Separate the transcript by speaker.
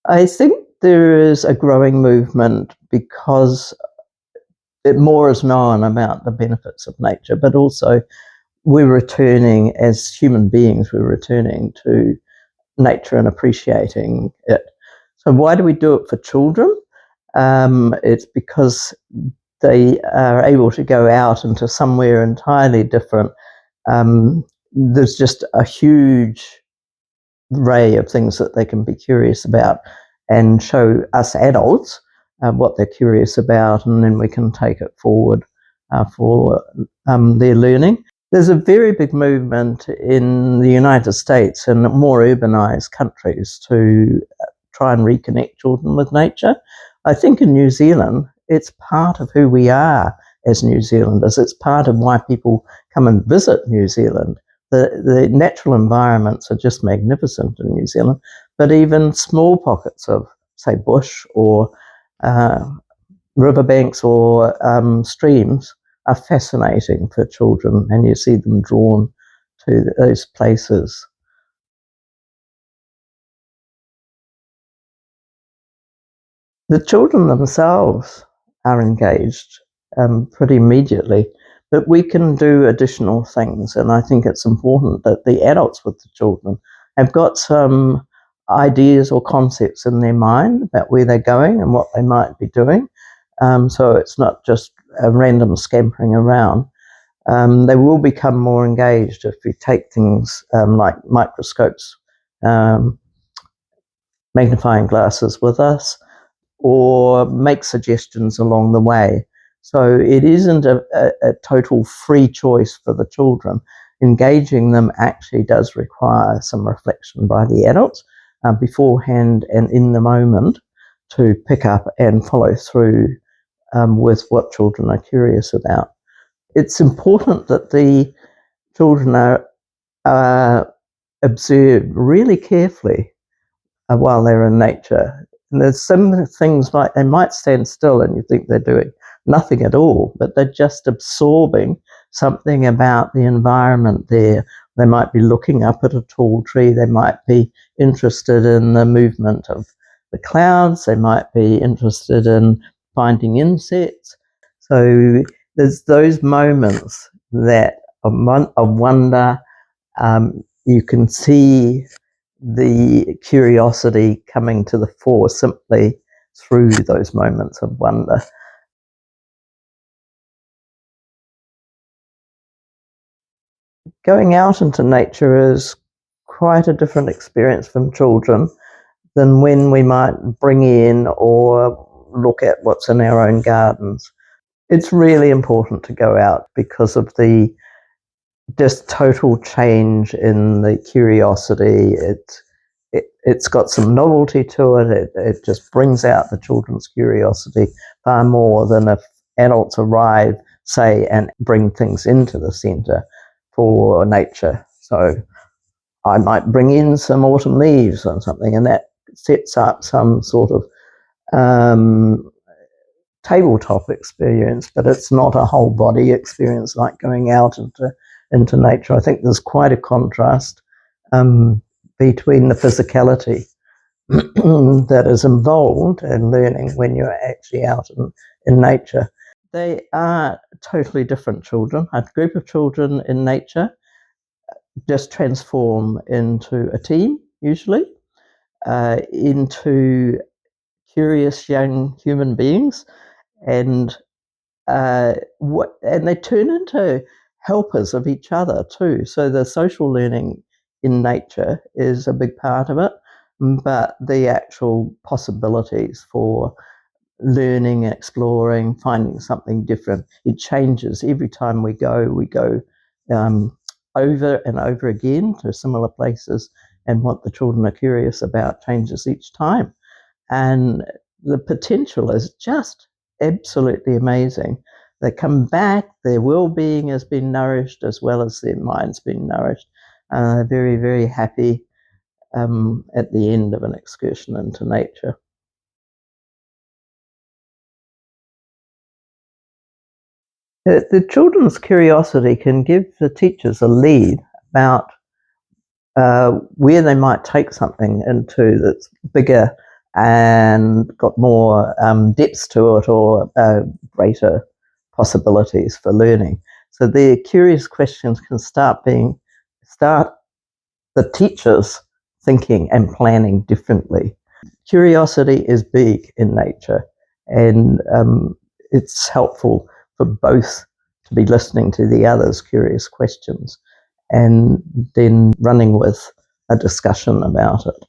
Speaker 1: I think there is a growing movement because more is known about the benefits of nature, but also we're returning as human beings, we're returning to nature and appreciating it. So why do we do it for children? It's because they are able to go out into somewhere entirely different. There's just a huge array of things that they can be curious about and show us adults what they're curious about, and then we can take it forward for their learning. There's a very big movement in the United States and more urbanized countries to try and reconnect children with nature. I think in New Zealand, it's part of who we are as New Zealanders. It's part of why people come and visit New Zealand. The natural environments are just magnificent in New Zealand, but even small pockets of, say, bush or riverbanks or streams are fascinating for children, and you see them drawn to those places. The children themselves are engaged pretty immediately, but we can do additional things, and I think it's important that the adults with the children have got some ideas or concepts in their mind about where they're going and what they might be doing. So it's not just a random scampering around. They will become more engaged if we take things like microscopes, um, magnifying glasses with us, or make suggestions along the way. So it isn't a total free choice for the children. Engaging them actually does require some reflection by the adults beforehand and in the moment to pick up and follow through with what children are curious about. It's important that the children are observed really carefully while they're in nature. And there's some things like they might stand still and you think they're doing nothing at all, but they're just absorbing something about the environment there. They might be looking up at a tall tree. They might be interested in the movement of the clouds. They might be interested in finding insects. So there's those moments that of wonder. You can see the curiosity coming to the fore simply through those moments of wonder. Going out into nature is quite a different experience from children than when we might bring in or look at what's in our own gardens. It's really important to go out because of the just total change in the curiosity. It's got some novelty to it. It just brings out the children's curiosity far more than if adults arrive, say, and bring things into the centre for nature. So I might bring in some autumn leaves or something, and that sets up some sort of tabletop experience, but it's not a whole body experience like going out into nature. I think there's quite a contrast between the physicality that is involved in learning when you're actually out in nature. They are totally different children. A group of children in nature just transform into a team, usually, into curious young human beings, and and they turn into helpers of each other too. So the social learning in nature is a big part of it, but the actual possibilities for learning, exploring, finding something different, it changes every time we go. We go over and over again to similar places, and what the children are curious about changes each time. And the potential is just absolutely amazing. They come back, their well-being has been nourished as well as their mind's been nourished. Very, very happy at the end of an excursion into nature. The children's curiosity can give the teachers a lead about where they might take something into that's bigger and got more depth to it, or greater possibilities for learning. So the curious questions can start the teachers thinking and planning differently. Curiosity is big in nature, and it's helpful for both to be listening to the other's curious questions and then running with a discussion about it.